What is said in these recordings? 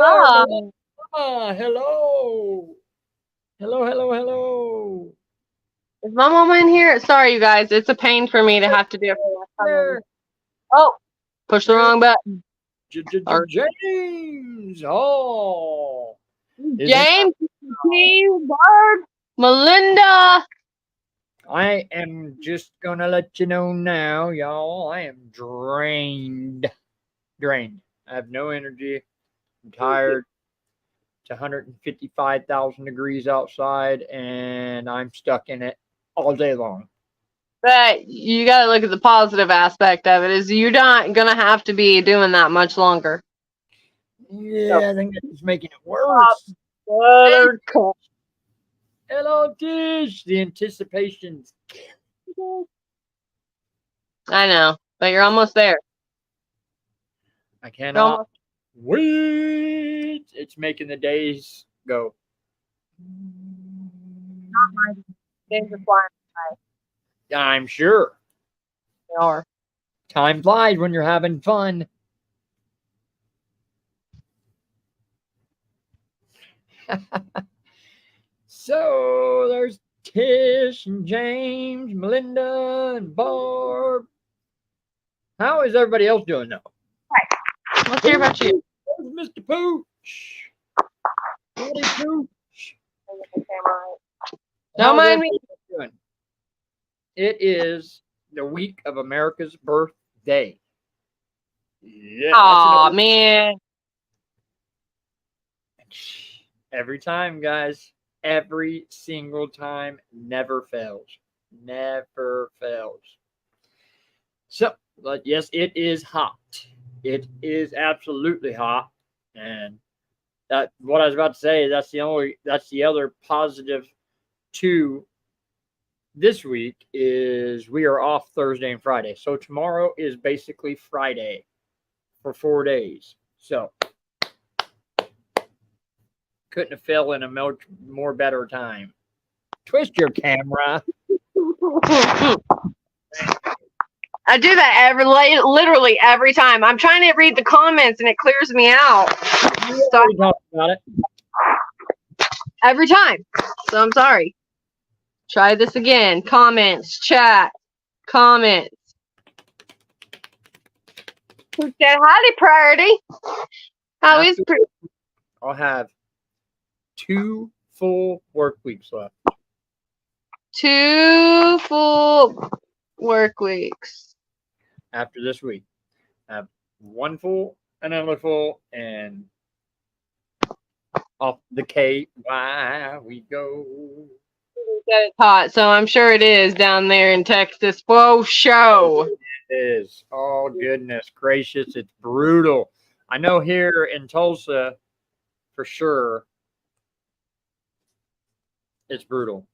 Barb. Oh, Hello. Hello, hello, hello. is my mama in here? Sorry, you guys. It's a pain for me to have to do it for my time. There. Oh, push the There. wrong button. Or James. Oh. Is he? James, Steve, Barb, Melinda. I am just gonna let you know now, y'all. I am drained. Drained. I have no energy. I'm tired. It's 155,000 degrees outside, and I'm stuck in it all day long. But you got to look at the positive aspect of it. Is you're not gonna have to be doing that much longer. Yeah, I think it's making it worse. Hey, Buttercup. hello, Dish. The anticipation's I know, but you're almost there. I You're cannot almost. wait. It's making the days go. Days are flying I'm sure. by. They are. Time flies when you're having fun. So there's Tish and James, Melinda and Barb. How is everybody else doing now? Let's hear about you. There's Mr. Pooch. Howdy, Pooch. Don't How's mind me. everybody doing? It is the week of America's birthday. Yeah, Aw, man. every time, guys. Every single time, never fails. Never fails. So, but yes, it is hot. It is absolutely hot, and that what I was about to say. That's the other positive to this week is we are off Thursday and Friday. So tomorrow is basically Friday for 4 days. So couldn't have fell in a more better time. Twist your camera. I do that literally every time. I'm trying to read the comments and it clears me out. We already talked about it. Every time. So I'm sorry. Try this again. Comments, chat, comments. Who said howdy, Priority? How is pretty? I'll have 2 full work weeks left. 2 full work weeks. After this week. I have 1 full, another full, and off the KY we go. It's hot, so I'm sure it is down there in Texas. Whoa, show. It is. Oh, goodness gracious. It's brutal. I know here in Tulsa, for sure, it's brutal.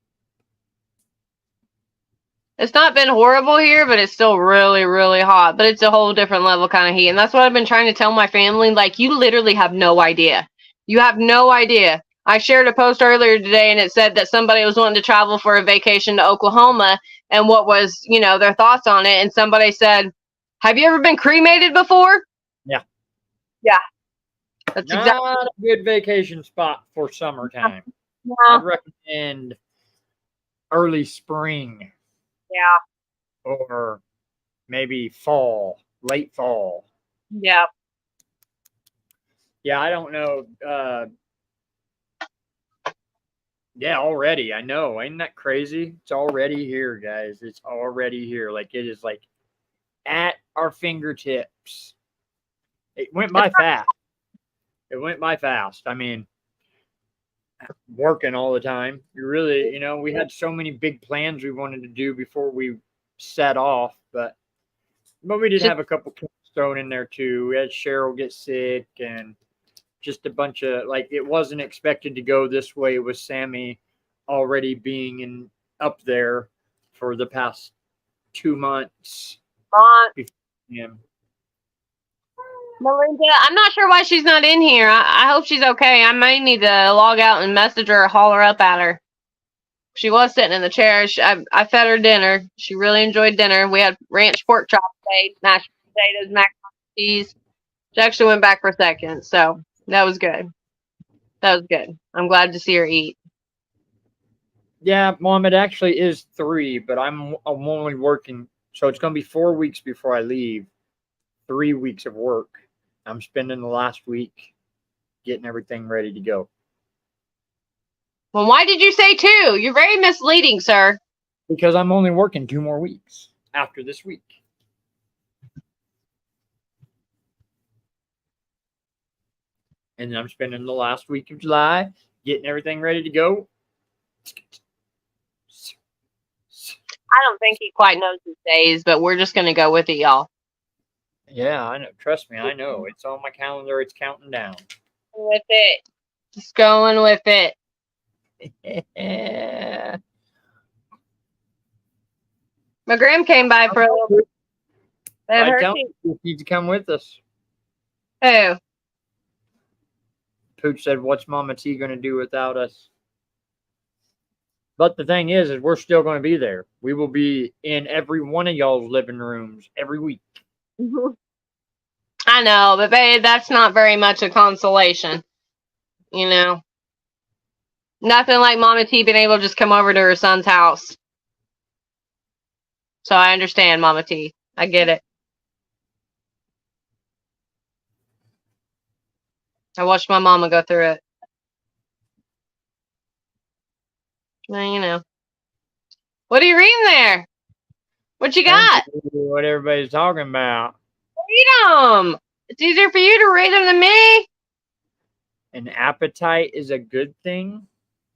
It's not been horrible here, but it's still really, really hot. But it's a whole different level kind of heat. And that's what I've been trying to tell my family. Like, you literally have no idea. You have no idea. I shared a post earlier today, and it said that somebody was wanting to travel for a vacation to Oklahoma, and what was, their thoughts on it. And somebody said, have you ever been cremated before? Yeah. Yeah. That's Not exactly a good vacation spot for summertime. Yeah. I'd recommend early spring. Yeah. Or maybe fall, late fall. Yeah. Yeah, I don't know. Yeah, already. I know. Ain't that crazy? It's already here, guys. It's already here. Like it is like at our fingertips. It went by fast. It went by fast. I mean, working all the time. You really, we had so many big plans we wanted to do before we set off, but we did have a couple thrown in there too. We had Cheryl get sick and just a bunch of it wasn't expected to go this way with Sammy already being up there for the past 2 months. Yeah. Melinda, I'm not sure why she's not in here. I hope she's okay. I may need to log out and message her or holler up at her. She was sitting in the chair. I fed her dinner. She really enjoyed dinner. We had ranch pork chop today, mashed potatoes, mac and cheese. She actually went back for a second. So That was good. That was good. I'm glad to see her eat. Yeah, Mom, it actually is 3, but I'm only working, so it's going to be 4 weeks before I leave. 3 weeks of work. I'm spending the last week getting everything ready to go. Well, why did you say 2? You're very misleading, sir. Because I'm only working 2 more weeks after this week. And then I'm spending the last week of July getting everything ready to go. I don't think he quite knows his days, but we're just going to go with it, y'all. Yeah, I know. Trust me, I know. It's on my calendar. It's counting down. With it. Just going with it. Yeah. My gram came by for a little bit. I tell you, you need to come with us. Who? Pooch said, "What's Mama T going to do without us?" But the thing is we're still going to be there. We will be in every one of y'all's living rooms every week. I know, but babe, that's not very much a consolation. You know? Nothing like Mama T being able to just come over to her son's house. So I understand, Mama T. I get it. I watched my mama go through it. Well, you know. What are you reading there? What you got? What everybody's talking about. Read them. It's easier for you to read them than me. An appetite is a good thing?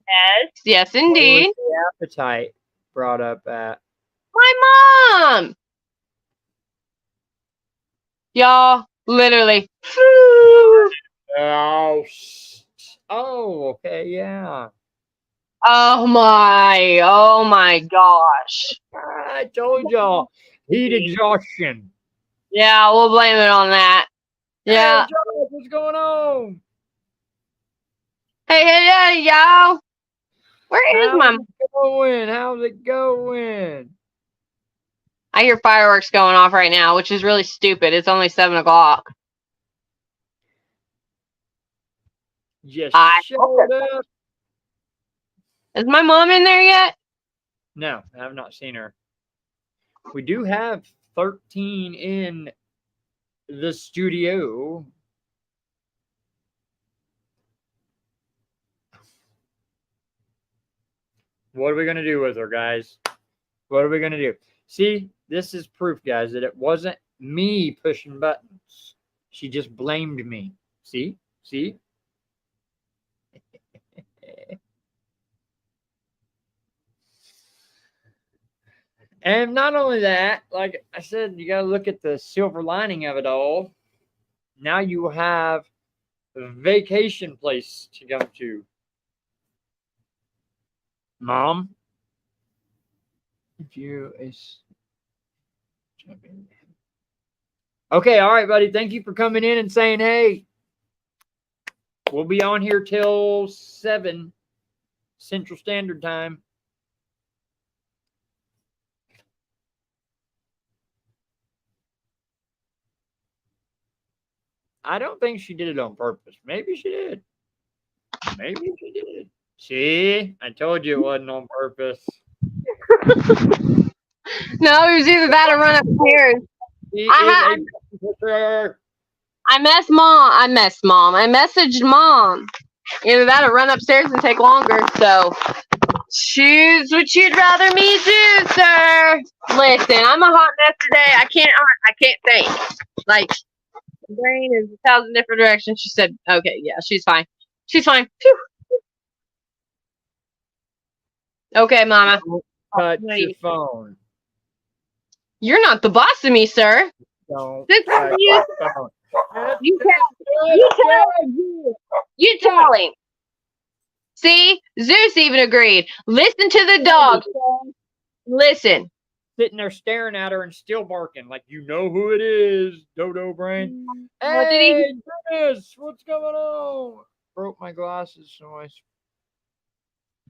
Yes. Yes, indeed. What was the appetite brought up at? My mom. Y'all, literally. Oh, okay, yeah. Oh my gosh. I told y'all, heat exhaustion. Yeah, we'll blame it on that. Yeah. Hey, Josh, what's going on? Hey, y'all. Where is my... How's it going? I hear fireworks going off right now, which is really stupid. It's only 7 o'clock. Just showed up. Is my mom in there yet? No, I have not seen her. We do have 13 in the studio. What are we going to do with her, guys? What are we going to do? See, this is proof, guys, that it wasn't me pushing buttons. She just blamed me. See? See? And not only that, like I said, you got to look at the silver lining of it all. Now you have a vacation place to go to. Mom, if you is okay, all right, buddy. Thank you for coming in and saying hey. We'll be on here till 7 Central Standard Time. I don't think she did it on purpose. Maybe she did. Maybe she did. See, I told you it wasn't on purpose. No, it was either that or run upstairs. I messaged mom. Either that or run upstairs and take longer. So choose what you'd rather me do, sir. Listen, I'm a hot mess today. I can't think. Like, the brain is 1,000 different directions. She said, okay, yeah, she's fine. She's fine. Phew. Okay, Mama. Touch your phone. You're not the boss of me, sir. Don't this touch you, your phone. You tell him. See, Zeus even agreed. Listen to the dog. Listen. Sitting there staring at her and still barking like you know who it is, Dodo Brain. Hey, Dennis, what's going on? Broke my glasses, so I.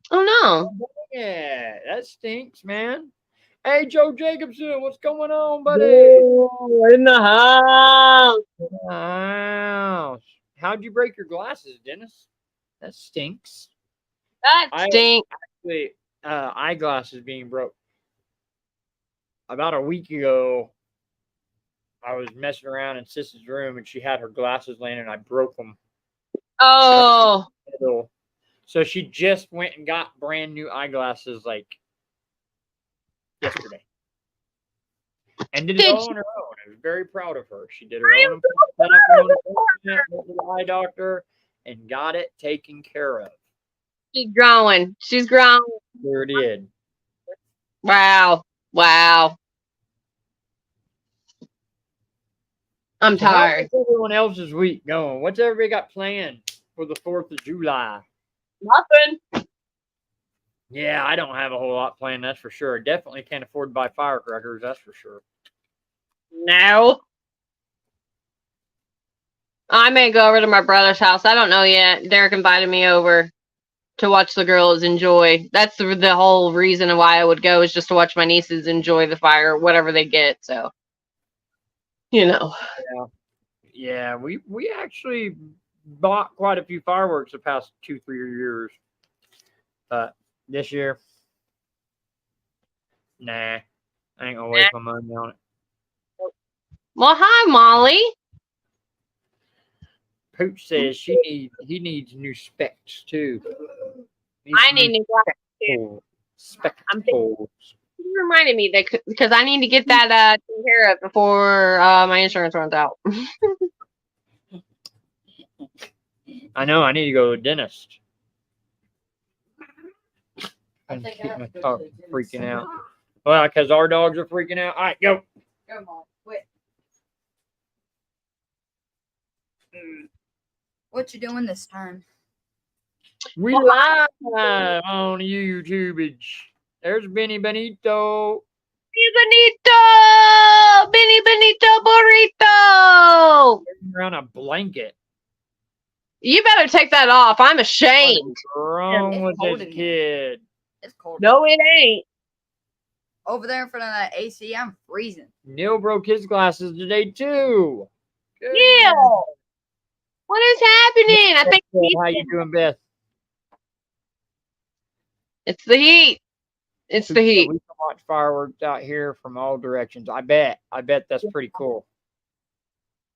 Oh no. Yeah, that stinks, man. Hey, Joe Jacobson, what's going on, buddy? In the house. In the house. how'd you break your glasses, Dennis? That stinks. That I stink. actually eyeglasses being broke. About a week ago, I was messing around in Sis's room and she had her glasses laying and I broke them. Oh, So she just went and got brand new eyeglasses like yesterday. And did it Did all she? on her own. I was very proud of her. She did her own went to the eye doctor and got it taken care of. She's growing. She's growing. Sure did. Wow. Wow. I'm So how's tired. everyone else's week going? What's everybody got planned for the 4th of July? Nothing. Yeah, I don't have a whole lot planned, that's for sure. Definitely can't afford to buy firecrackers, that's for sure. No. I may go over to my brother's house. I don't know yet. Derek invited me over to watch the girls enjoy. That's the whole reason why I would go, is just to watch my nieces enjoy the fire, whatever they get. So, you know. Yeah, we actually bought quite a few fireworks the past 2-3 years. But this year, nah, I ain't gonna waste my money on it. Well, hi, Molly. Pooch says he needs new specs too. I need new glasses. Spectacles. You reminded me that because I need to get that taken care of before my insurance runs out. I know. I need to go to a dentist. I'm keep my dog freaking out. Well, because our dogs are freaking out. All right, go. Go, Mom. Wait. What you doing this time? We live on YouTube. There's Benny Benito. Benito! Benny Benito Burrito! Around a blanket. You better take that off. I'm ashamed. What's wrong It's with cold this in here. kid? It's cold. No, it ain't. Over there in front of that AC, I'm freezing. Neil broke his glasses today too. Good. Neil! What is happening? I think How you doing, Beth? it's the heat. It's the heat. We can watch fireworks out here from all directions. I bet that's pretty cool.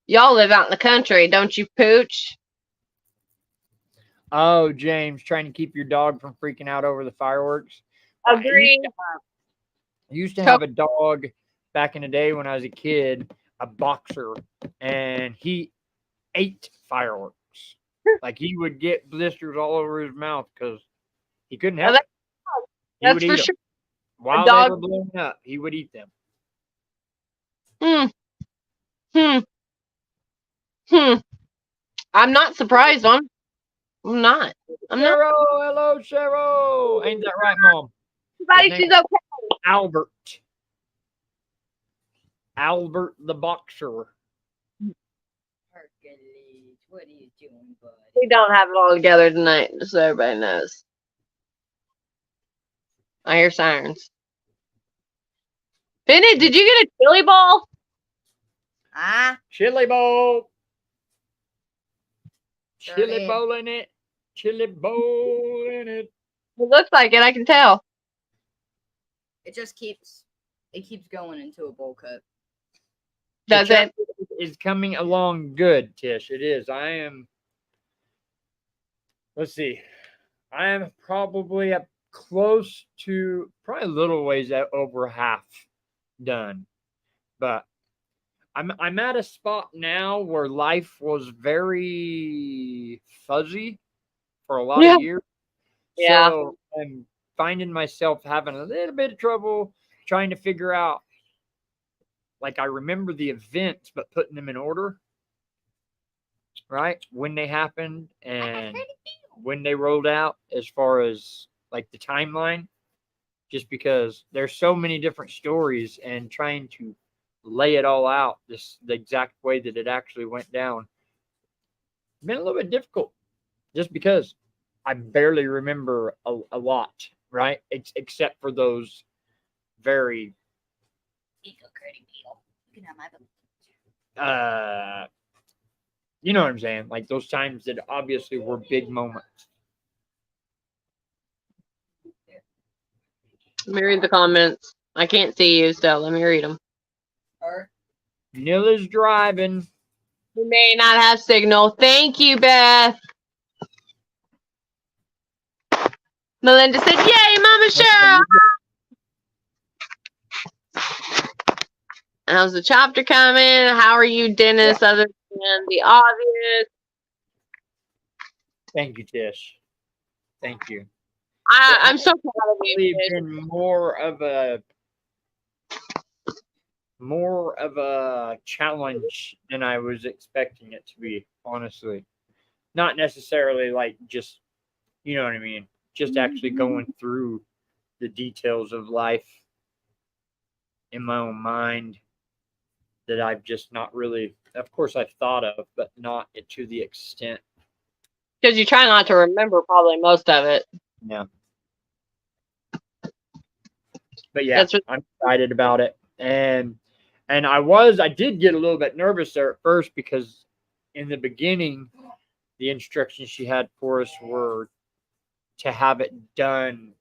Y'all live out in the country, don't you, Pooch? Oh, James, trying to keep your dog from freaking out over the fireworks. Agree. I used to have a dog back in the day when I was a kid, a boxer, and he ate fireworks. Like he would get blisters all over his mouth because he couldn't help it. He That's would for eat them. sure. While they were blowing up, he would eat them. I'm not surprised. I'm not. Cheryl, hello, Cheryl. Ain't that right, Mom? Everybody, she's okay. Albert. Albert the boxer. Hercules, what are you doing, buddy? We don't have it all together tonight, just so everybody knows. I hear sirens. Bennett, did you get a chili ball? Chili bowl. Sure Chili did. bowl in it. Chili bowl in it. It looks like it, I can tell. It just keeps going into a bowl cut. Does it? Is coming along good, Tish. It is. I am. Let's see. I am probably up close to probably a little ways out over half done, but I'm at a spot now where life was very fuzzy for a lot of years. Yeah. So I'm finding myself having a little bit of trouble trying to figure out. Like I remember the events, but putting them in order, right? When they happened and when they rolled out, as far as like the timeline, just because there's so many different stories and trying to lay it all out the exact way that it actually went down. Been a little bit difficult, just because I barely remember a lot, right? Except for those very You know what I'm saying? Like those times that obviously were big moments. Let me read the comments. I can't see you, so let me read them. Or Nila's driving. We may not have signal. Thank you, Beth. Melinda said, "Yay, Mama Cheryl!" How's the chapter coming? How are you, Dennis? Other than the obvious, Thank you, Tish. Thank you. I'm so proud of you. It's Tish. been more of a challenge than I was expecting it to be, honestly. Not necessarily like just, you know what I mean, just actually going through the details of life in my own mind that I've just not really, of course I've thought of, but not to the extent. Because you try not to remember probably most of it. Yeah. But yeah, That's what, I'm excited about it. And I did get a little bit nervous there at first because in the beginning, the instructions she had for us were to have it done,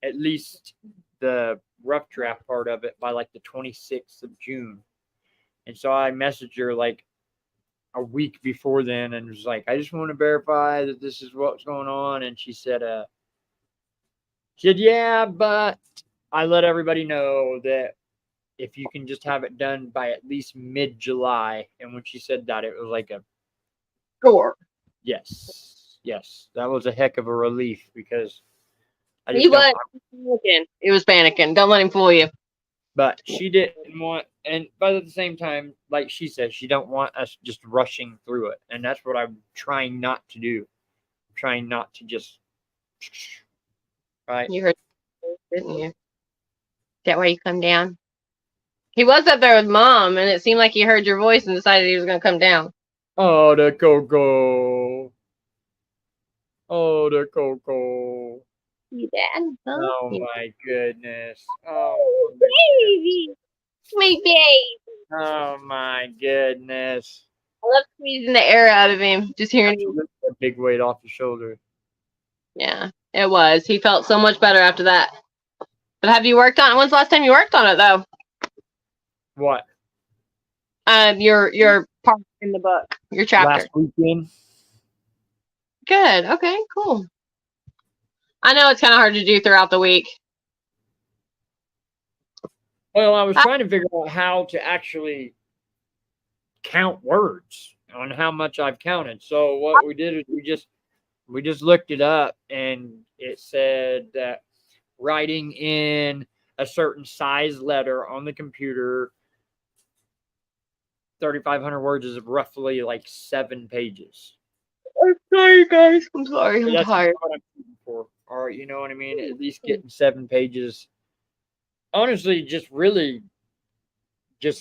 at least the rough draft part of it, by like the 26th of June. And so I messaged her like a week before then and was like, I just want to verify that this is what's going on. And she said, yeah, but I let everybody know that if you can just have it done by at least mid-July. And when she said that, it was like a sure. yes. That was a heck of a relief because I He just don't. was panicking. He was panicking. Don't let him fool you. But she didn't want, but at the same time, like she said, she don't want us just rushing through it, and that's what I'm trying not to do. I'm trying not to just right. You heard, didn't you? Is that why you come down? He was up there with Mom, and it seemed like he heard your voice and decided he was going to come down. Oh, the Coco. Oh, the Coco. You dad? Huh? Oh Yeah. my goodness. Oh, Baby. Sweet baby. oh my goodness. I love squeezing the air out of him. Just hearing him. A big weight off your shoulder. Yeah, it was. He felt so much better after that. But have you worked on it? When's the last time you worked on it, though? What? Your part in the book, your chapter. Last weekend. Good. Okay, cool. I know it's kind of hard to do throughout the week. Well, I was trying to figure out how to actually count words on how much I've counted. So what we did is we just looked it up, and it said that writing in a certain size letter on the computer, 3,500 words is roughly like 7 pages. I'm sorry, guys. I'm sorry. I'm tired. What I'm shooting for. All right, you know what I mean? At least getting 7 pages. Honestly, just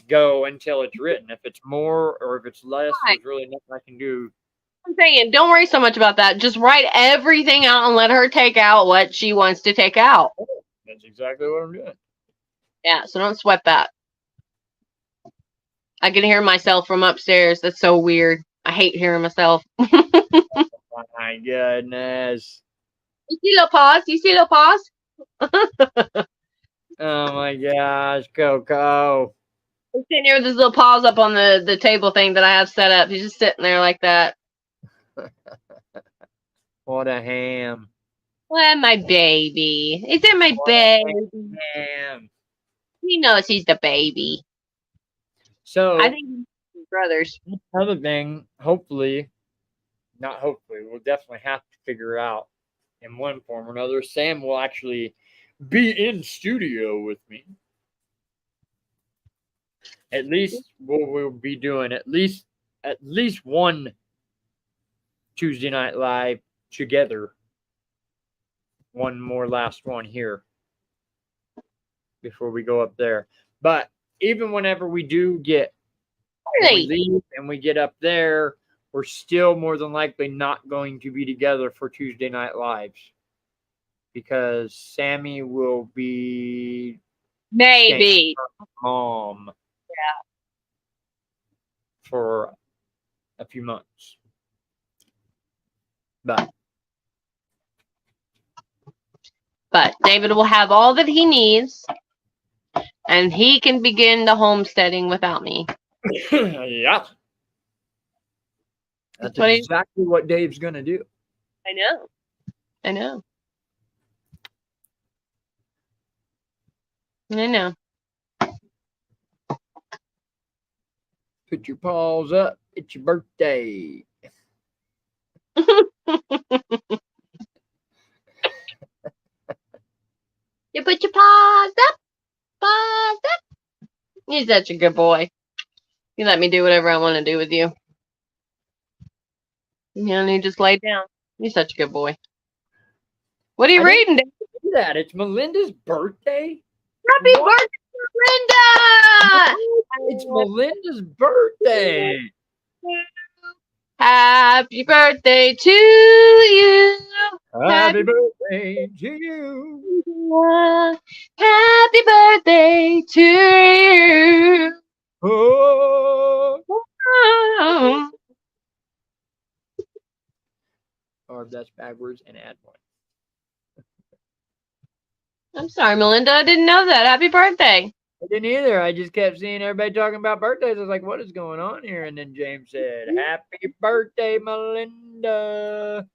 go until it's written. If it's more or if it's less, there's really nothing I can do. I'm saying, don't worry so much about that. Just write everything out and let her take out what she wants to take out. That's exactly what I'm doing. Yeah, so don't sweat that. I can hear myself from upstairs. That's so weird. I hate hearing myself. Oh my goodness. You see little paws? You see little paws? Oh my gosh, Coco. He's sitting here with his little paws up on the table thing that I have set up. He's just sitting there like that. What a ham. Well, my baby. Is that my baby? Ham. He knows he's the baby. So I think he's brothers. another thing, hopefully, not hopefully, we'll definitely have to figure out in one form or another. Sam will actually be in studio with me. At least we'll be doing at least one Tuesday Night Live together. One more last one here before we go up there. But even whenever we do get when we leave and we get up there, we're still more than likely not going to be together for Tuesday Night Lives because Sammy will be Maybe. mom. Yeah. For a few months. But David will have all that he needs, and he can begin the homesteading without me. yeah. That's what exactly what Dave's going to do. I know. I know. I know. Put your paws up. It's your birthday. You put your paws up. Paws up. You're such a good boy. You let me do whatever I want to do with you. And you just lay down. You're such a good boy. What are you reading, Dave? Do that. It's Melinda's birthday. Happy birthday, Linda! It's Melinda's birthday. Happy birthday to you. Happy birthday to you. Happy birthday to you. Oh. Or that's backwards and add one. I'm sorry, Melinda. I didn't know that. Happy birthday. I didn't either. I just kept seeing everybody talking about birthdays. I was like, what is going on here? And then James said, happy birthday, Melinda.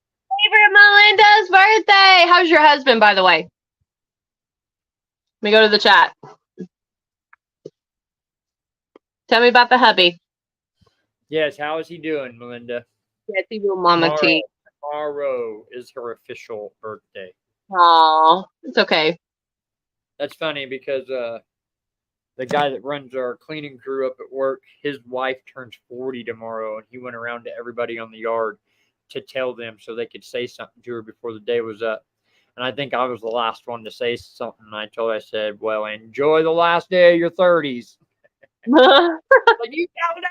Favorite Melinda's birthday. How's your husband, by the way? Let me go to the chat. Tell me about the hubby. Yes, how is he doing, Melinda? Yes, he will, Mama T. Tomorrow is her official birthday. Aw, it's okay. That's funny because the guy that runs our cleaning crew up at work, his wife turns 40 tomorrow, and he went around to everybody on the yard to tell them so they could say something to her before the day was up. And I think I was the last one to say something. I said, well, enjoy the last day of your 30s. Like, you told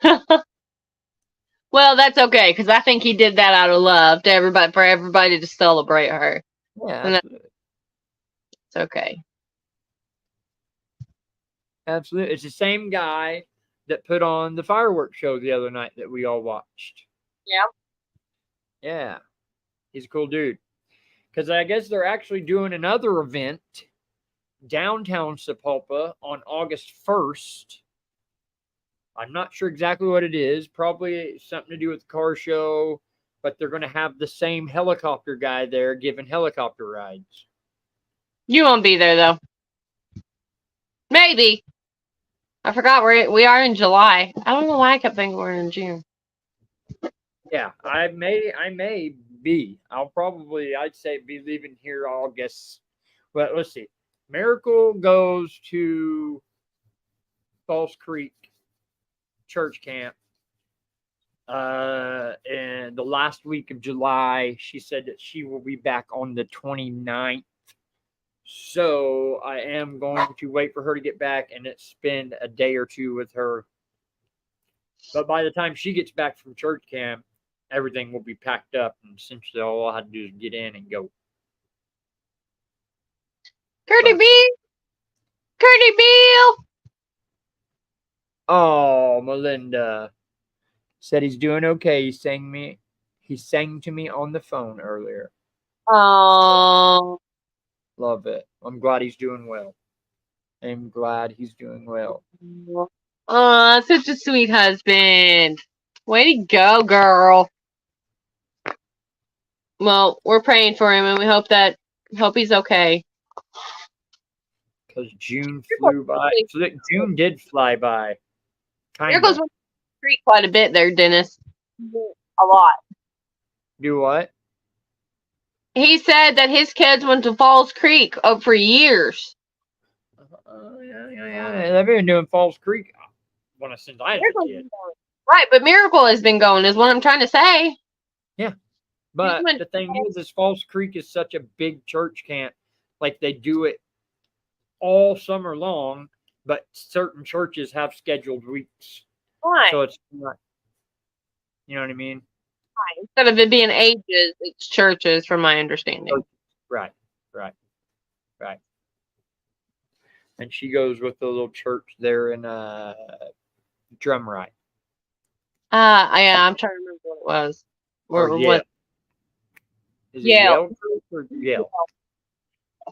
everybody. Well, that's okay, because I think he did that out of love to everybody, for everybody to celebrate her. Yeah, it's okay. Absolutely. It's the same guy that put on the fireworks show the other night that we all watched. Yeah. Yeah. He's a cool dude. Because I guess they're actually doing another event downtown Sapulpa on August 1st. I'm not sure exactly what it is. Probably something to do with the car show. But they're going to have the same helicopter guy there giving helicopter rides. You won't be there, though. Maybe. I forgot we are in July. I don't know why I kept thinking we're in June. Yeah, I may be. I'd say be leaving here August. But let's see. Miracle goes to Falls Creek church camp. And the last week of July, she said that she will be back on the 29th. So I am going to wait for her to get back and spend a day or two with her. But by the time she gets back from church camp, everything will be packed up, and essentially all I had to do is get in and go. Curdy Bill. Oh, Melinda said he's doing okay. He sang to me on the phone earlier. Oh, love it. I'm glad he's doing well. Oh, such a sweet husband. Way to go, girl. Well, we're praying for him, and we hope he's okay. Because June flew by. So that June did fly by. Miracles went to the street quite a bit there, Dennis. A lot. Do what? He said that his kids went to Falls Creek for years. Yeah. They've been doing Falls Creek since I was a kid. Right, but Miracle has been going, is what I'm trying to say. Yeah. But the thing is Falls Creek is such a big church camp. Like, they do it all summer long, but certain churches have scheduled weeks. Right. So it's not, you know what I mean? Right. Instead of it being ages, it's churches, from my understanding. Right. And she goes with the little church there in Drumright. I'm trying to remember what it was. Or Or Yale? what? Is it Yale. Yale Group or Yale?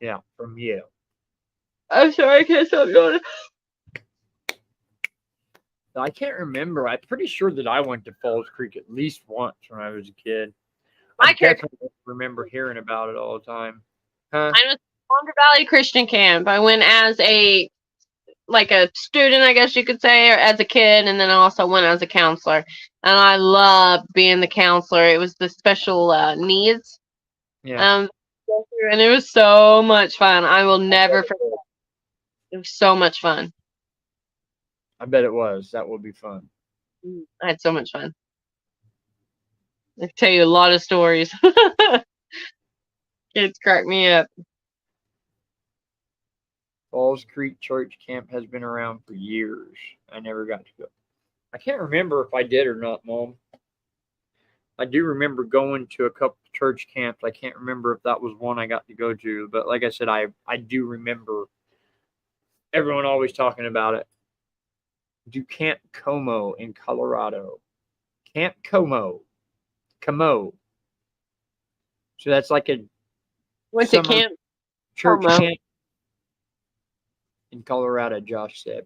Yeah, from Yale. I'm sorry, I can't stop yawning. I can't remember. I'm pretty sure that I went to Falls Creek at least once when I was a kid. I My church. definitely remember hearing about it all the time. Huh? I was Wonder Valley Christian Camp. I went as a student, I guess you could say, or as a kid, and then I also went as a counselor. And I loved being the counselor. It was the special needs. Yeah. And it was so much fun. I will never forget. It was so much fun. I bet it was. That would be fun. I had so much fun. I can tell you a lot of stories. Kids crack me up. Falls Creek Church Camp has been around for years. I never got to go. I can't remember if I did or not, Mom. I do remember going to a couple church camps. I can't remember if that was one I got to go to, but like I said, I do remember everyone always talking about it. Do Camp Como in Colorado. Camp Como. So that's like a Went to summer camp. church Como. camp in Colorado, Josh said.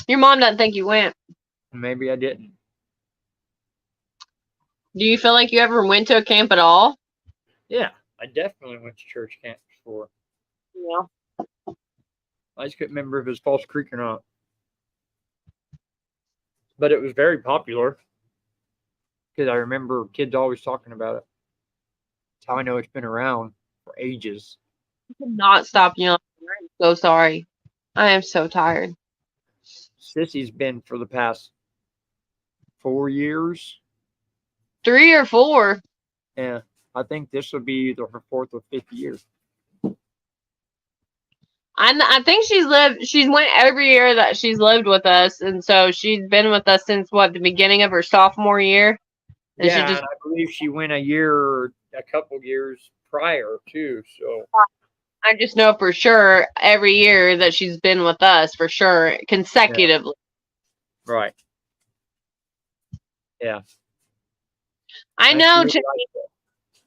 Your mom doesn't think you went. Maybe I didn't. Do you feel like you ever went to a camp at all? Yeah, I definitely went to church camp before. Yeah. I just couldn't remember if it was Falls Creek or not. But it was very popular because I remember kids always talking about it. That's how I know it's been around for ages. I cannot stop yawning. I'm so sorry. I am so tired. Sissy's been for the past 4 years. 3 or 4. Yeah, I think this will be either her 4th or 5th year. I think she's went every year that she's lived with us, and so she's been with us since the beginning of her sophomore year. And Yeah, and I believe she went a couple years prior too. So I just know for sure every year that she's been with us for sure consecutively. Yeah. Right. Yeah. I know.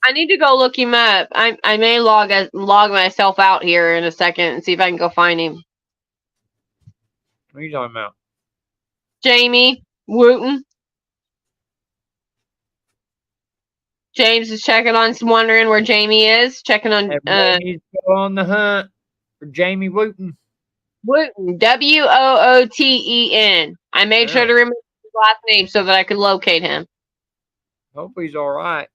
I need to go look him up. I may log myself out here in a second and see if I can go find him. What are you talking about? Jamie Wooten. James is checking on, wondering where Jamie is. Checking on. Everybody needs to go on the hunt for Jamie Wooten. Wooten, Wooten. I made sure to remember his last name so that I could locate him. Hope he's all right.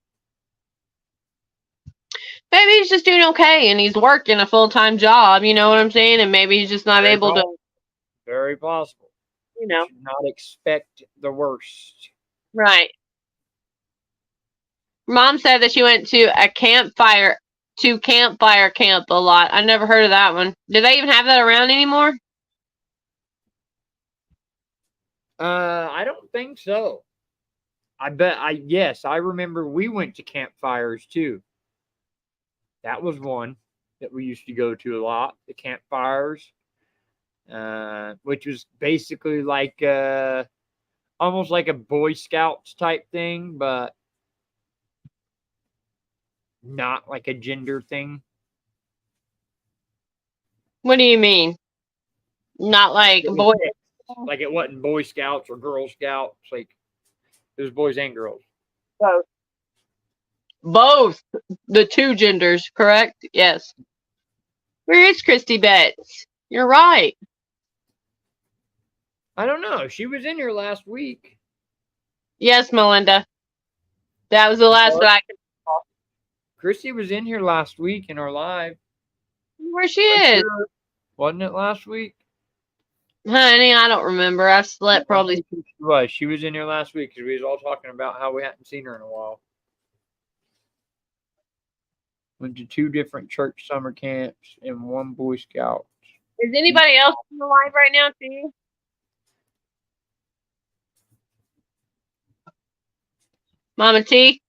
Maybe he's just doing okay and he's working a full-time job. You know what I'm saying? And maybe he's just not able to. Very possible. You know. Should not expect the worst. Right. Mom said that she went to campfire camp a lot. I never heard of that one. Do they even have that around anymore? I don't think so. Yes, I remember we went to campfires too. That was one that we used to go to a lot, the campfires, which was basically like almost like a Boy Scouts type thing, but not like a gender thing. What do you mean? Not like boy. Like it wasn't Boy Scouts or Girl Scouts. Like it was boys and girls. Both. The two genders, correct? Yes. Where is Christy Betts? You're right. I don't know. She was in here last week. Yes, Melinda. That was the last one I could recall. Christy was in here last week in our live. Where she is? Sure. Wasn't it last week? Honey, I don't remember. I slept probably. She was in here last week because we was all talking about how we hadn't seen her in a while. Went to 2 different church summer camps and 1 Boy Scout. Is anybody else in the live right now, too? Mama T?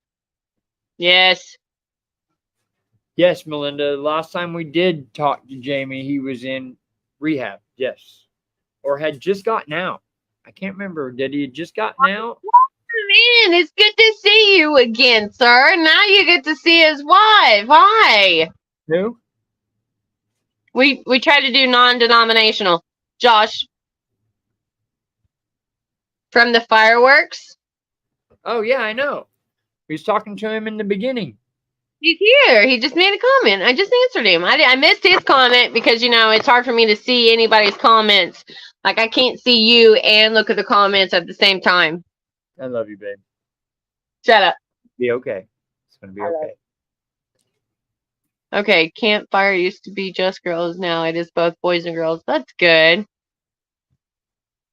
Yes. Yes, Melinda. Last time we did talk to Jamie, he was in rehab. Yes. or had just gotten out. I can't remember. Did he just gotten out? Man, it's good to see you again, sir. Now you get to see his wife. Hi. Who? We try to do non-denominational. Josh from the fireworks. Oh yeah, I know. We was talking to him in the beginning. He's here. He just made a comment. I just answered him. I missed his comment because, it's hard for me to see anybody's comments. Like, I can't see you and look at the comments at the same time. I love you, babe. Shut up. Be okay. It's gonna be okay. Okay, campfire used to be just girls. Now it is both boys and girls. That's good.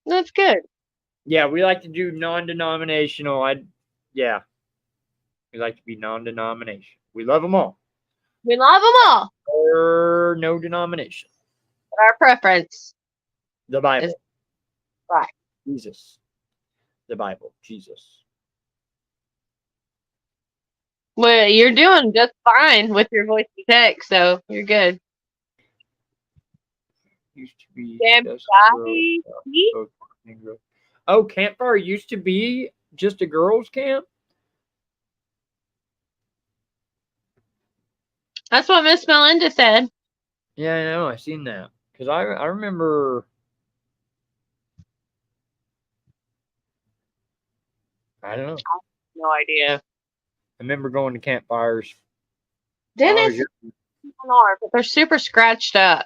That's good. Yeah, we like to do non-denominational. We like to be non-denomination. We love them all. We love them all. Or no denomination. Our preference. The Bible. Right. Jesus. The Bible. Jesus. Well, you're doing just fine with your voice to text, so you're good. Used to be Damn, just Daddy. girls. Oh, campfire used to be just a girls' camp? That's what Miss Melinda said. Yeah, I know. I seen that. Because I remember... I don't know. No idea. I remember going to campfires. Dennis, but they're super scratched up.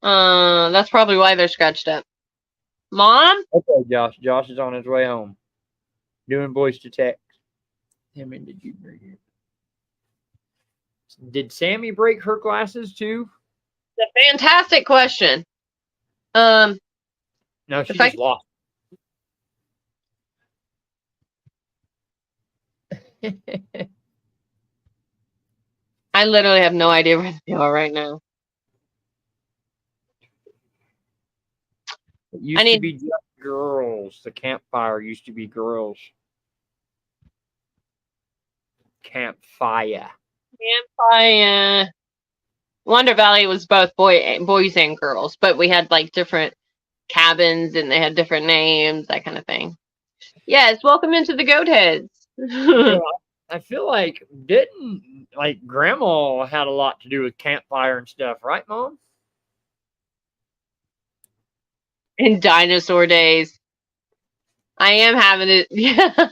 That's probably why they're scratched up. Mom? Okay, Josh. Josh is on his way home. Doing voice to text. Him and did you bring it? Did Sammy break her glasses too? It's a fantastic question. No, she just lost. I literally have no idea where they are right now. It used to be just girls. The campfire used to be girls. Campfire. Campfire. Wonder Valley was both boys and girls, but we had like different cabins and they had different names, that kind of thing. Yes, welcome into the Goat Heads. I feel like didn't like Grandma had a lot to do with campfire and stuff, right, Mom? In dinosaur days. I am having it. Yeah.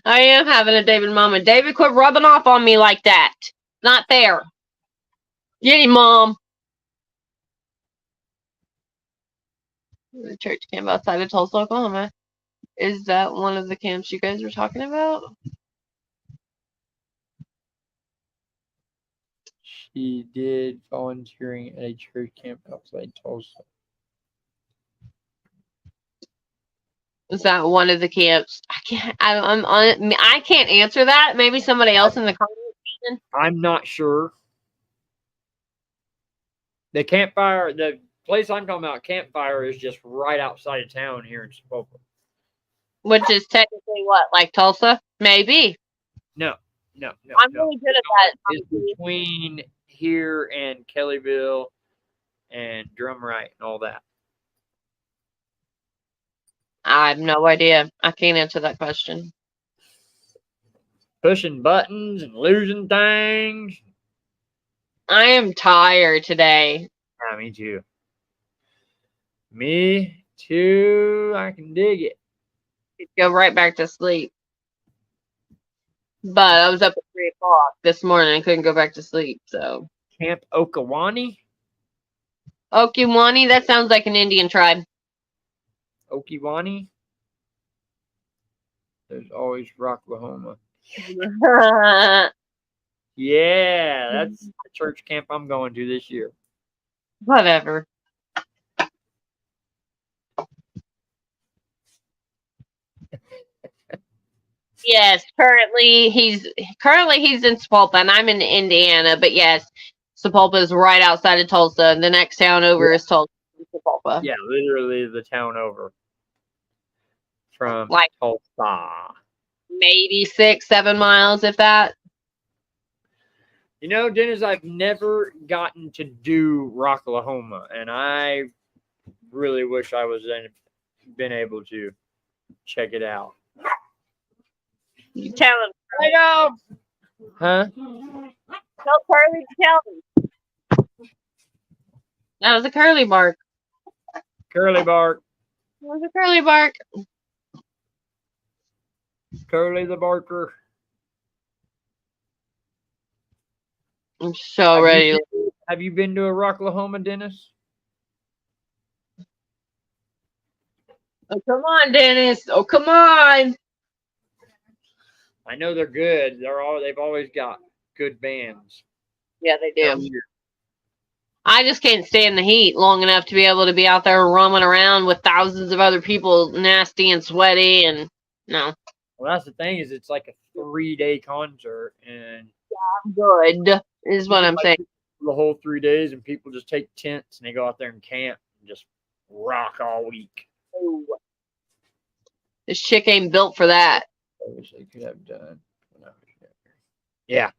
I am having a David moment. David, quit rubbing off on me like that. Not fair. Get him, Mom. The church camp outside of Tulsa, Oklahoma. Is that one of the camps you guys were talking about? She did volunteering at a church camp outside Tulsa. Is that one of the camps? I can't answer that. Maybe somebody else in the comments. I'm not sure. The campfire, the place I'm talking about, campfire, is just right outside of town here in Sapulpa. Which is technically what, like Tulsa? Maybe. No. I'm really good at that. It's between here and Kellyville and Drumright and all that. I have no idea. I can't answer that question. Pushing buttons and losing things. I am tired today. Yeah, me too. Me too. I can dig it. Go right back to sleep. But I was up at 3 o'clock this morning. I couldn't go back to sleep, so. Camp Okawani? Okiwani? That sounds like an Indian tribe. Okiwani? There's always Rocklahoma. Yeah, that's the church camp I'm going to this year. Whatever. Yes, currently he's in Sapulpa and I'm in Indiana, but yes, Sapulpa is right outside of Tulsa. The next town over is Tulsa. Sapulpa. Yeah, literally the town over from Tulsa. Maybe 6-7 miles, if that. You know, Dennis, I've never gotten to do Rocklahoma, and I really wish I was been able to check it out. You tell him. I know. Huh? Tell Curly to tell him. That was a curly bark. Curly bark. That was a curly bark. Curly the barker. I'm so ready. Have you been to a Rocklahoma, Dennis? Oh, come on, Dennis. Oh, come on. I know they're good. They've always got good bands. Yeah, they do. Every year. I just can't stand the heat long enough to be able to be out there roaming around with thousands of other people, nasty and sweaty, and no. Well, that's the thing is it's like a 3-day concert, and Good is what I'm saying. the whole 3 days, and people just take tents and they go out there and camp and just rock all week. This chick ain't built for that. I wish I could have done when I was younger. Yeah.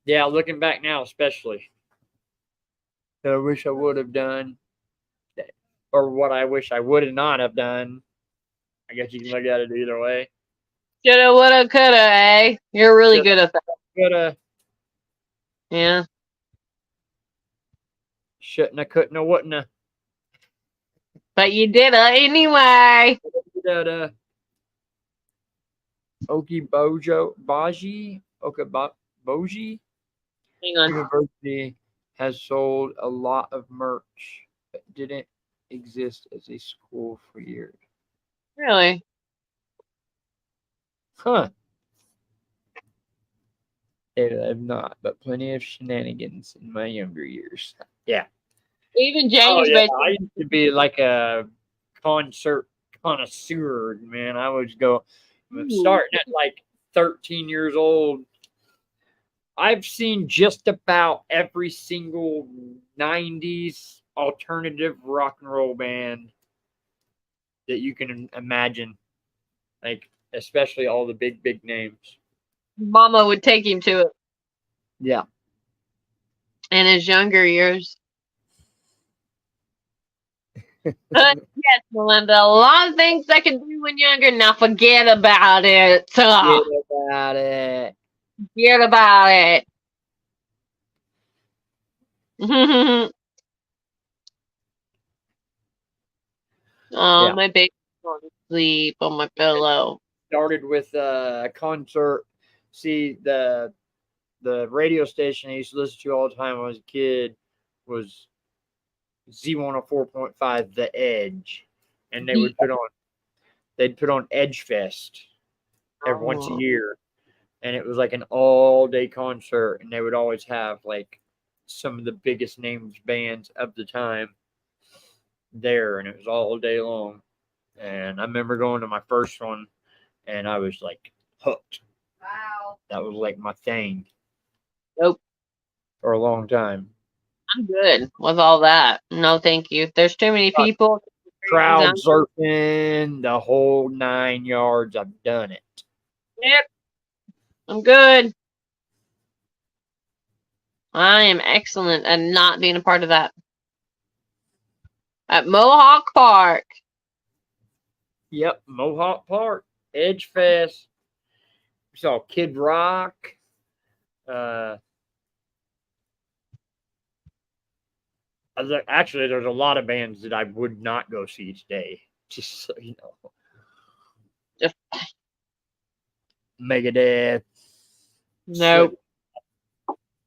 Yeah, looking back now, especially. I wish I would have done, or what I wish I would have not have done. I guess you can look at it either way. Shoulda, woulda, coulda, eh? You're really good at that. Coulda, Yeah. shouldn't have, couldn't have, wouldn't have. But you did it anyway. Okie Bojo Baji Boji Hang on. University has sold a lot of merch, but didn't exist as a school for years. Really? Huh. I've not, but plenty of shenanigans in my younger years. Yeah. Even James I used to be like a concert connoisseur, man. I would go starting at like 13 years old. I've seen just about every single 90s alternative rock and roll band that you can imagine. Like, especially all the big names. Mama would take him to it Yeah. in his younger years. Yes, Melinda. A lot of things I could do when younger. Now forget about it. Forget about it. Forget about it. Oh, Yeah. my baby's going to sleep on my pillow. Started with a concert. See, the radio station I used to listen to all the time when I was a kid was Z104.5 The Edge, and they would put on Edge Fest once a year, and it was like an all-day concert, and they would always have like some of the biggest names bands of the time there, and it was all day long. And I remember going to my first one, and I was like hooked. Wow. That was like my thing. Nope. For a long time. I'm good with all that. No, thank you. There's too many people. Crowd surfing, the whole 9 yards. I've done it. Yep. I'm good. I am excellent at not being a part of that. At Mohawk Park. Yep, Mohawk Park, Edge Fest. We saw Kid Rock. Actually, there's a lot of bands that I would not go see today. Just so you know. Just Megadeth. nope.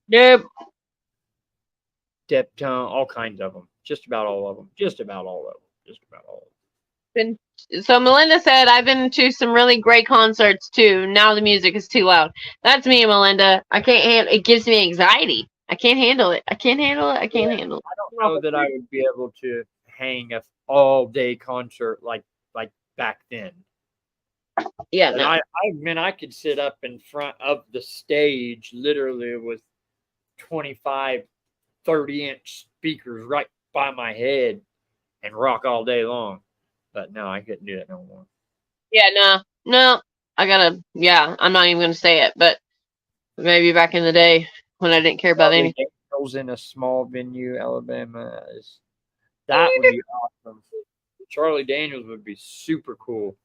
Nope. Deftones, all kinds of them. Just about all of them. Just about all of them. So Melinda said, I've been to some really great concerts too. Now the music is too loud. That's me, Melinda. I can't handle it. Gives me anxiety. I can't handle it. I can't handle it. I can't handle it. I don't know that I would be able to hang a all-day concert like back then. Yeah, no. I could sit up in front of the stage literally with 25, 30-inch speakers right by my head and rock all day long. But no, I couldn't do that no more. Yeah, no. I'm not even going to say it, but maybe back in the day when I didn't care about anything. In a small venue, Alabama is That would be awesome. Charlie Daniels would be super cool.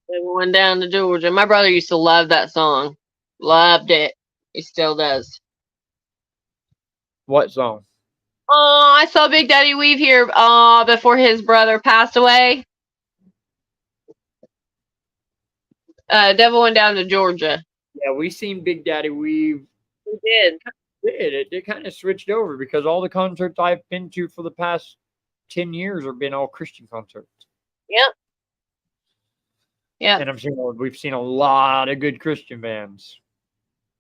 Went down to Georgia. My brother used to love that song. Loved it. He still does. What song? Oh, I saw Big Daddy Weave here before his brother passed away. Devil went down to Georgia. Yeah, we seen Big Daddy Weave. We did. It kind of switched over because all the concerts I've been to for the past 10 years have been all Christian concerts. Yep. Yeah. And we've seen a lot of good Christian bands.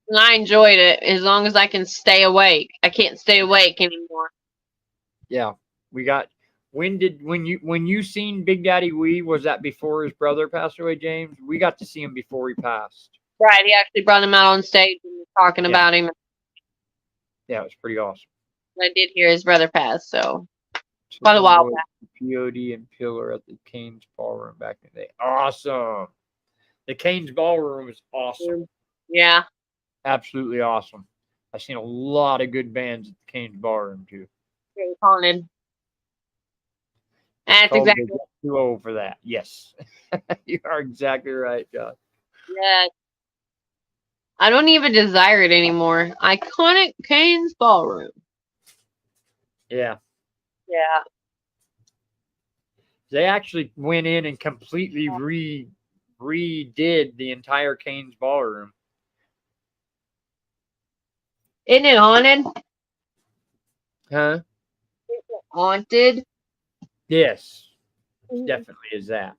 And I enjoyed it as long as I can stay awake. I can't stay awake anymore. Yeah. We got when you seen Big Daddy Weave, was that before his brother passed away, James? We got to see him before he passed. Right, he actually brought him out on stage and was talking about him. Yeah, it was pretty awesome. I did hear his brother pass, so quite a while back. POD and Pillar at the Canes Ballroom back in the day. Awesome. The Canes Ballroom is awesome. Yeah. Absolutely awesome. I've seen a lot of good bands at the Canes Ballroom too. Very haunted. That's exactly too old for that. Yes. You are exactly right, Josh. Yeah. I don't even desire it anymore. Iconic Canes Ballroom. Yeah. Yeah. They actually went in and completely redid the entire Canes Ballroom. Isn't it haunted? Huh? Haunted? Yes. Definitely is that.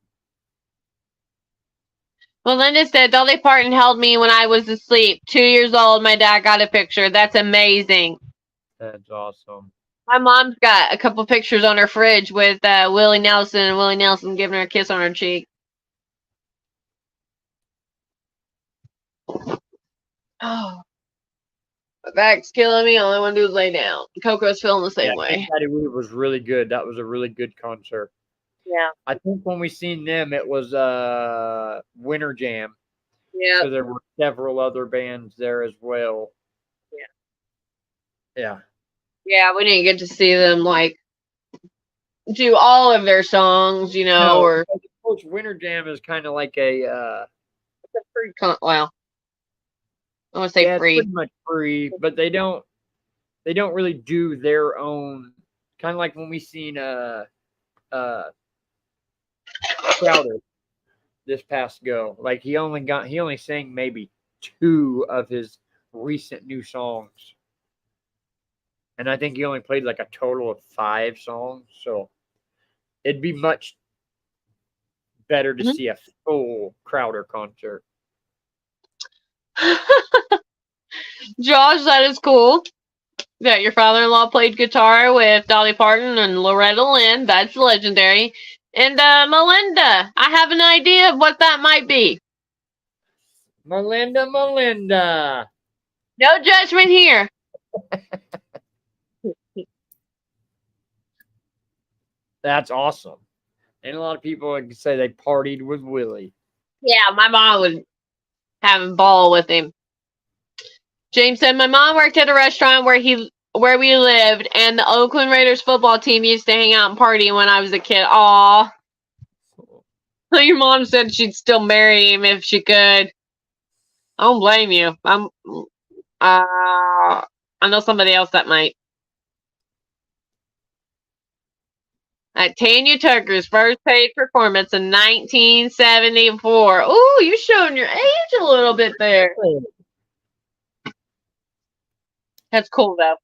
Well, Linda said Dolly Parton held me when I was asleep. 2 years old, my dad got a picture. That's amazing. That's awesome. My mom's got a couple pictures on her fridge with Willie Nelson and Willie Nelson giving her a kiss on her cheek. Oh, my back's killing me. All I want to do is lay down. Coco's feeling the same way. Daddy Weave was really good. That was a really good concert. Yeah. I think when we seen them, it was Winter Jam. Yeah. So there were several other bands there as well. Yeah. Yeah. Yeah, we didn't get to see them like do all of their songs, you know, or of course Winter Jam is kind of like a it's a free well, I want to say free. It's pretty much free, but they don't really do their own, kind of like when we seen Crowder this past go. Like he only sang maybe 2 of his recent new songs. And I think he only played like a total of 5 songs. So it'd be much better to see a full Crowder concert. Josh, that is cool that your father-in-law played guitar with Dolly Parton and Loretta Lynn. That's legendary. And Melinda, I have an idea of what that might be. Melinda. No judgment here. That's awesome. And a lot of people would say they partied with Willie. Yeah, my mom would have a ball with him. James said, my mom worked at a restaurant where we lived, and the Oakland Raiders football team used to hang out and party when I was a kid. Aw. Your mom said she'd still marry him if she could. I don't blame you. I know somebody else that might. At Tanya Tucker's first paid performance in 1974. Ooh, you showing your age a little bit there. That's cool, though.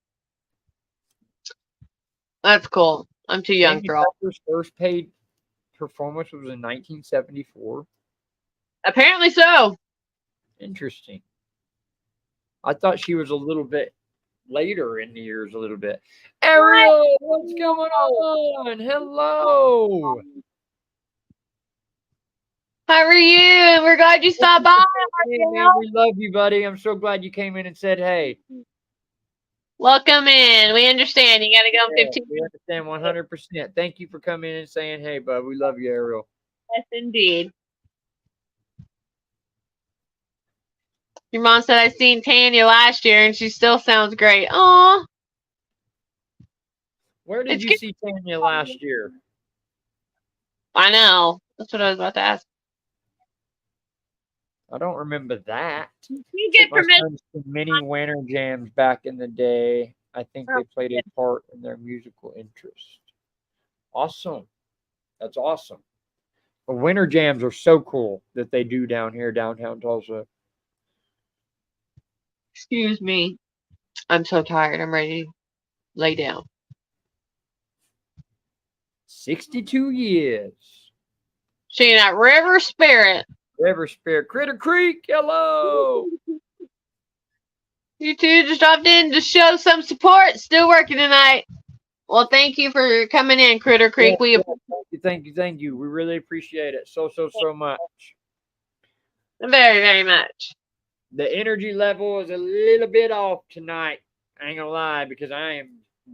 That's cool. I'm too young for all. Tucker's first paid performance was in 1974. Apparently so. Interesting. I thought she was a little bit later in the years, a little bit. Ariel, what's going on? Hello. How are you? We're glad you stopped by. Hey, man, we love you, buddy. I'm so glad you came in and said hey. Welcome in. We understand. You got to go 15 We understand 100%. Thank you for coming in and saying hey, bud. We love you, Ariel. Yes, indeed. Your mom said I seen Tanya last year, and she still sounds great. Aw. Where did It's you good. see Tanya last year? I know. That's what I was about to ask. I don't remember that. You Took get my permission. sons to many winter jams back in the day. I think they played a part in their musical interest. Awesome. That's awesome. The winter jams are so cool that they do down here, downtown Tulsa. Excuse me. I'm so tired. I'm ready to lay down. 62 years. Seeing that river spirit. River Spirit. Critter Creek, hello. You two just dropped in to show some support. Still working tonight. Well, thank you for coming in, Critter Creek. Yeah, thank you. We really appreciate it so much. Very, very much. The energy level is a little bit off tonight. I ain't gonna lie, because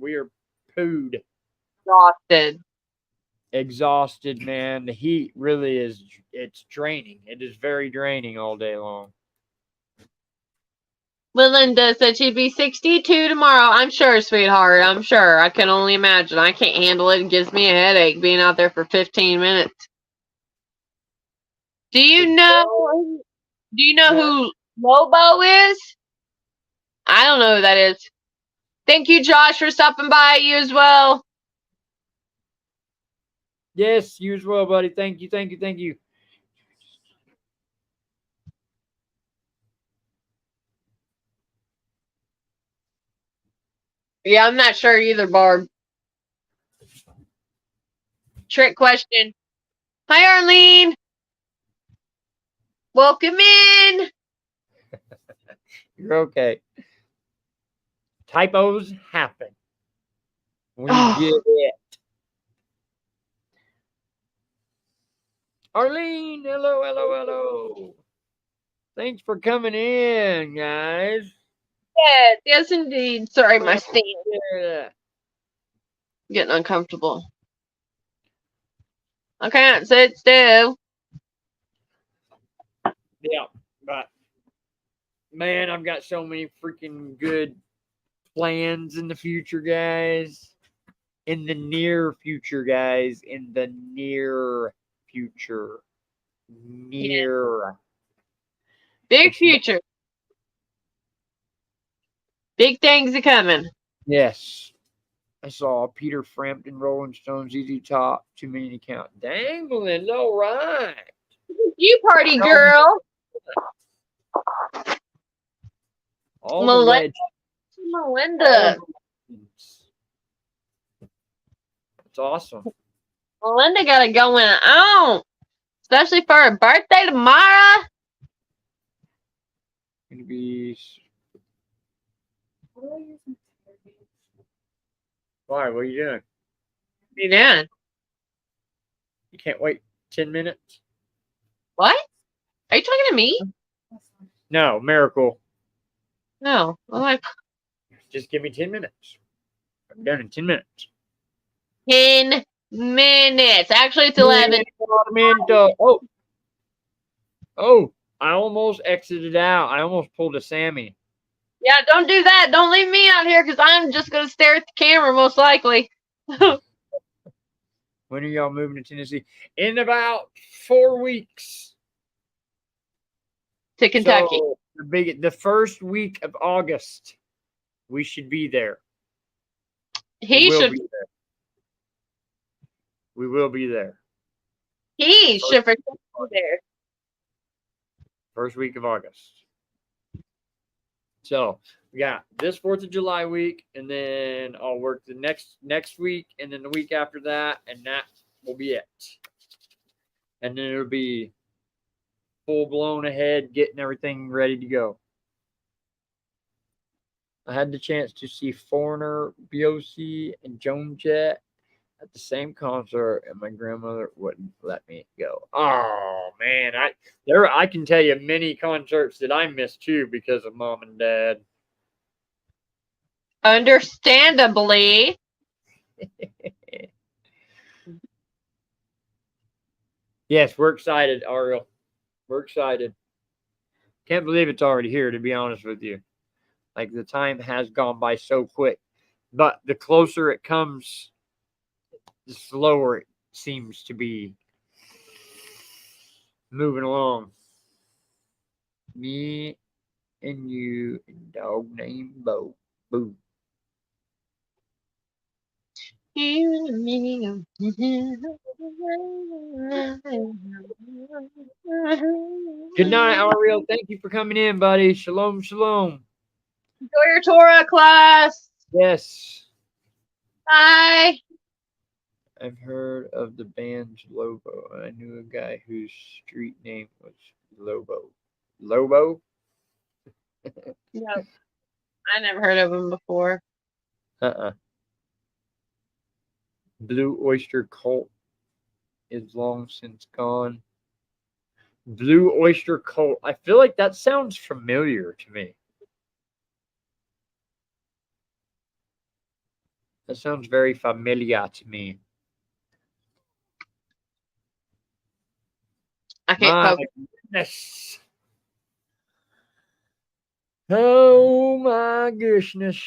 we are pooed. Exhausted, man. The heat really it's draining. It is very draining all day long. Melinda said she'd be 62 tomorrow. I'm sure, sweetheart. I'm sure. I can only imagine. I can't handle it. It gives me a headache being out there for 15 minutes. Do you know who Lobo is? I don't know who that is. Thank you, Josh, for stopping by. You as well. Yes, you as well, buddy. Thank you. Yeah, I'm not sure either, Barb. Trick question. Hi, Arlene. Welcome in. You're okay. Typos happen. We get it. Arlene, hello. Thanks for coming in, guys. Yes, indeed. Sorry, my stand. Yeah. Getting uncomfortable. I can't sit still. Yeah, but man, I've got so many freaking good plans in the future, guys. In the near future, guys. In the near future. Near. Big future. Big things are coming. Yes. I saw Peter Frampton, Rolling Stones, ZZ Top, too many to count. Dang, Melinda, all right. You party girl. All the legends. Melinda. It's awesome. Melinda got it going on. Especially for her birthday tomorrow. Gonna be. Why? What are you doing? What are you doing? You can't wait 10 minutes? What? Are you talking to me? No, Miracle. No. I'm like, just give me 10 minutes. I'm done in 10 minutes. 10 minutes. Actually, it's 11. Oh, I almost exited out. I almost pulled a Sammy. Yeah, don't do that. Don't leave me out here because I'm just going to stare at the camera most likely. When are y'all moving to Tennessee? In about 4 weeks. To Kentucky. So the first week of August, we should be there. He should be there. We will be there. He should be there. First week of August. So we got this 4th of July week, and then I'll work the next week, and then the week after that, and that will be it. And then it'll be full blown ahead, getting everything ready to go. I had the chance to see Foreigner, BOC, and Joan Jett at the same concert, and my grandmother wouldn't let me go. Oh man, I can tell you many concerts that I missed too because of mom and dad. Understandably. Yes, we're excited, Ariel. We're excited. Can't believe it's already here, to be honest with you. Like, the time has gone by so quick. But the closer it comes, the slower it seems to be moving along. Me and you and dog named Bo. Boo. Good night, Ariel. Thank you for coming in, buddy. Shalom, shalom. Enjoy your Torah class. Yes. Bye. I've heard of the band Lobo. I knew a guy whose street name was Lobo. Lobo? No, I never heard of him before. Blue Oyster Cult is long since gone. Blue Oyster Cult. I feel like that sounds familiar to me. That sounds very familiar to me. I can't My focus. goodness. Oh my goodness.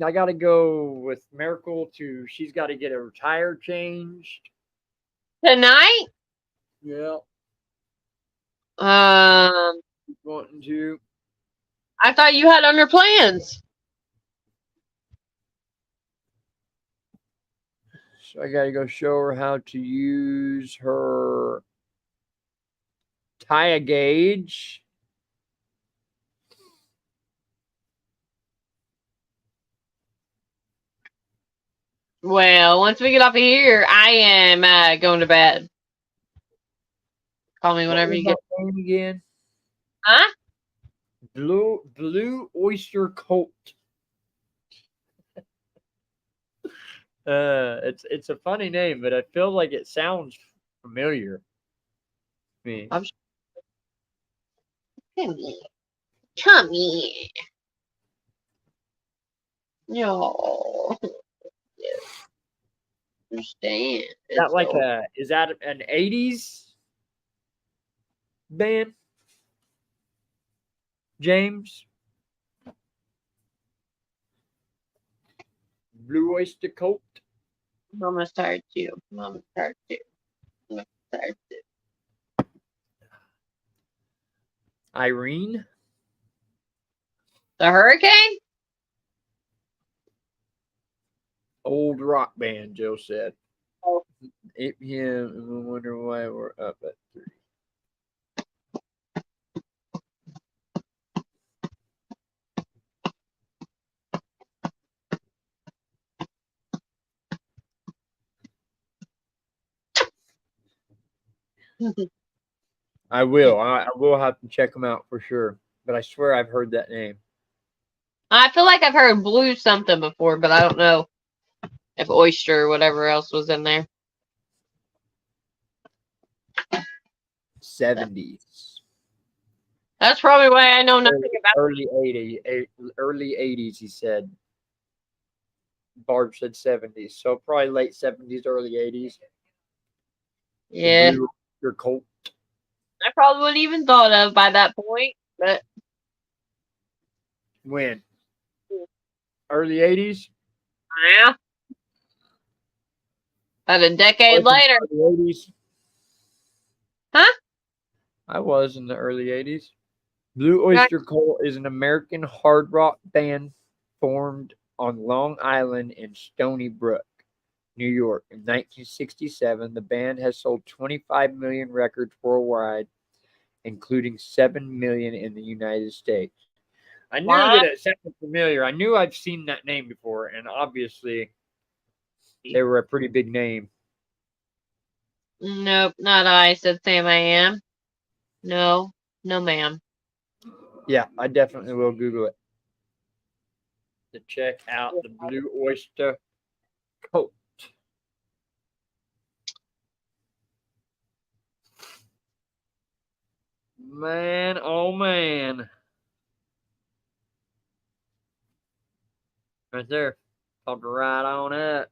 I gotta go with Miracle to she's gotta get her tire changed. Tonight? Yeah. Wanting to. I thought you had other plans. So I gotta go show her how to use her tire gauge. Well, once we get off of here, I am going to bed. Call me whenever you get. Name again? Huh? Blue Oyster Cult. It's a funny name, but I feel like it sounds familiar to me. I'm sure. Come here. No. Understand. Is that like is that an 80s band? James? Blue Oyster Cult? Mama's tired too. Mama's tired too. Mama's tired too. Irene? The hurricane? Old rock band, Joe said. Oh. 8 p.m. and we wonder why we're up at 3. I will. I will have to check them out for sure. But I swear I've heard that name. I feel like I've heard blue something before, but I don't know if oyster or whatever else was in there. 70s. That's probably why I know nothing about early 80s, he said. Barb said 70s. So probably late 70s, early 80s. Yeah. Your Colt. I probably wouldn't even thought of by that point, but When? Early 80s? yeah. About a decade later. Early 80s. Huh? I was in the early 80s. Blue Oyster Cult is an American hard rock band formed on Long Island in Stony Brook, New York. In 1967, the band has sold 25 million records worldwide, including 7 million in the United States. I knew that it sounded familiar. I knew I've seen that name before, and obviously they were a pretty big name. Nope, not I, said Sam I am. No, ma'am. Yeah, I definitely will Google it to check out the Blue Oyster Cult. Man, oh man. Right there. Popped right on it.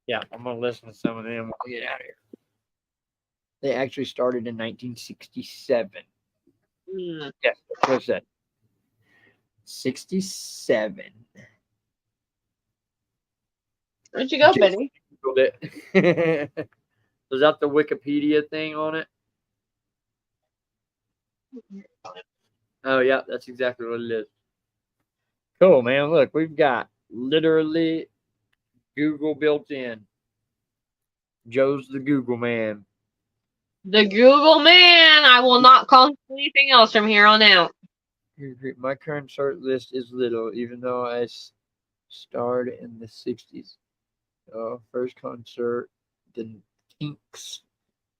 Yeah, I'm going to listen to some of them when we get out of here. They actually started in 1967. Yeah, what's that? 67. Where'd you go, Just Benny? Googled it. Was that the Wikipedia thing on it? Oh, yeah, that's exactly what it is. Cool, man. Look, we've got literally Google built in. Joe's the Google man. The Google man. I will not call him anything else from here on out. My current start list is little, even though I starred in the 60s. First concert, then Kinks,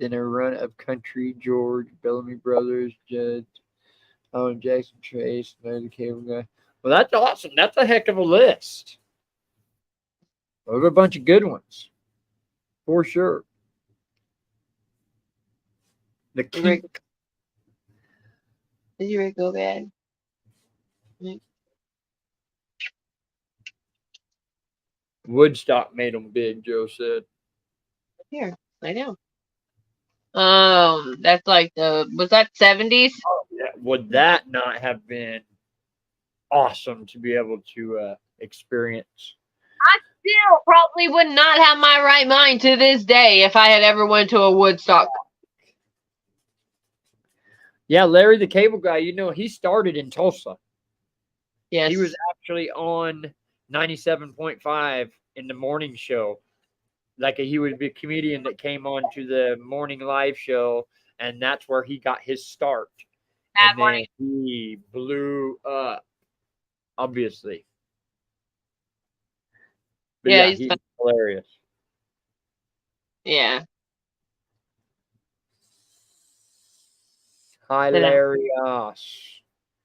then a run of country, George, Bellamy Brothers, Judd, Alan Jackson, Trace, Larry the Cable Guy. Well, that's awesome. That's a heck of a list. Those are a bunch of good ones, for sure. The Kinks. Did you Rick go bad? Woodstock made them big, Joe said. Here, I know. That's like was that 70s? Oh, yeah. Would that not have been awesome to be able to experience? I still probably would not have my right mind to this day if I had ever went to a Woodstock. Yeah, Larry the Cable Guy, he started in Tulsa. Yes. He was actually on 97.5 in the morning show. Like he would be a comedian that came on to the morning live show, and that's where he got his start. And then he blew up, obviously. But yeah, he's hilarious. Yeah. Hilarious.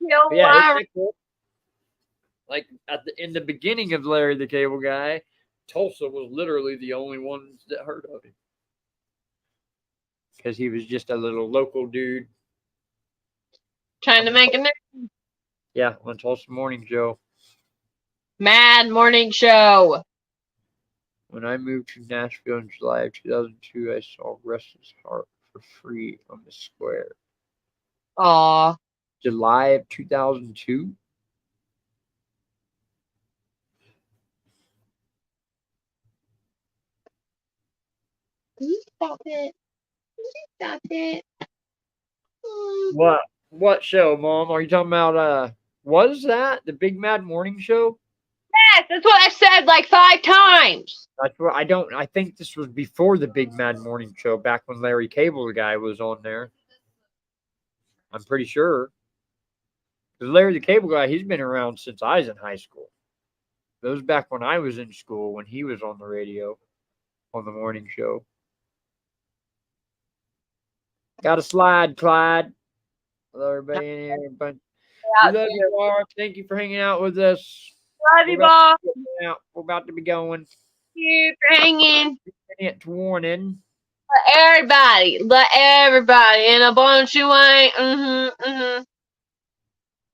Yeah, it's cool. Like in the beginning of Larry the Cable Guy, Tulsa was literally the only ones that heard of him. Because he was just a little local dude. Trying to make a name. Yeah, on Tulsa Morning Show. Mad Morning Show. When I moved to Nashville in July of 2002, I saw Russ's Heart for free on the square. Aw. July of 2002? Can you stop it? Can you stop it? What show, Mom? Are you talking about was that the Big Mad Morning Show? Yes, that's what I said like 5 times. That's what I think this was before the Big Mad Morning Show, back when Larry Cable Guy was on there. I'm pretty sure. Because Larry the Cable Guy, he's been around since I was in high school. That was back when I was in school, when he was on the radio, on the morning show. Got a slide, Clyde. Hello, everybody in here. We love you, Laura. Thank you for hanging out with us. Love you, Bob. We're about to be going. Thank you for hanging. Minute warning. Let everybody in a bunch you ain't.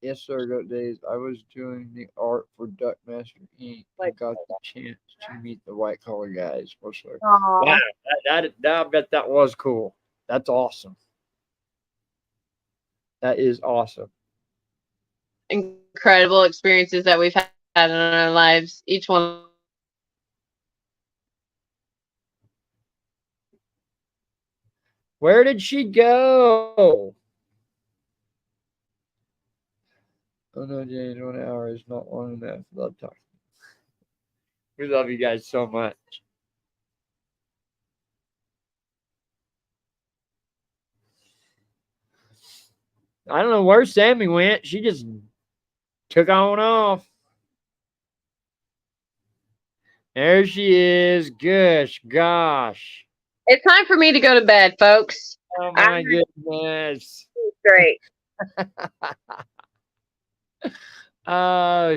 Yes, sir, Goat Daze. I was doing the art for Duckmaster Inc. I got the chance to meet the white collar guys. Wow, I bet that was cool. That's awesome. That is awesome. Incredible experiences that we've had in our lives. Each one. Where did she go? Oh no, James, 1 hour is not long enough. Love talking. We love you guys so much. I don't know where Sammy went. She just took on off. There she is. Gosh. It's time for me to go to bed, folks. Oh my goodness. Great.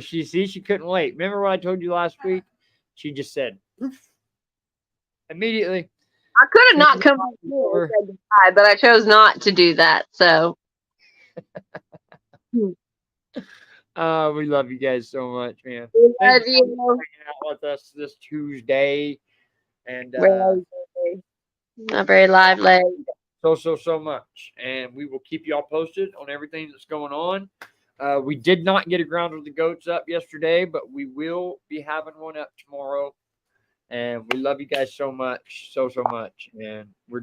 She couldn't wait. Remember what I told you last week? She just said poof. Immediately. I could have not come over and said goodbye, but I chose not to do that. So we love you guys so much, man. We love you. For hanging out with us this Tuesday. And not very lively. so much. And we will keep y'all posted on everything that's going on. We did not get a Ground with the Goats up yesterday, but we will be having one up tomorrow. And we love you guys so much, so much. And we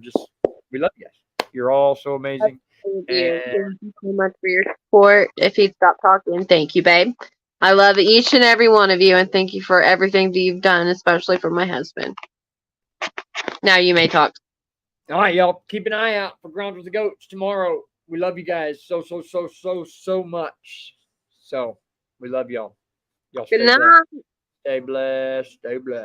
love you guys. You're all so amazing. Thank you. Thank you so much for your support. If he'd stop talking, thank you, babe. I love each and every one of you, and thank you for everything that you've done, especially for my husband. Now you may talk. All right, y'all. Keep an eye out for Ground with the Goats tomorrow. We love you guys so much. So we love y'all. Y'all Good stay night. blessed. Stay blessed. Stay blessed.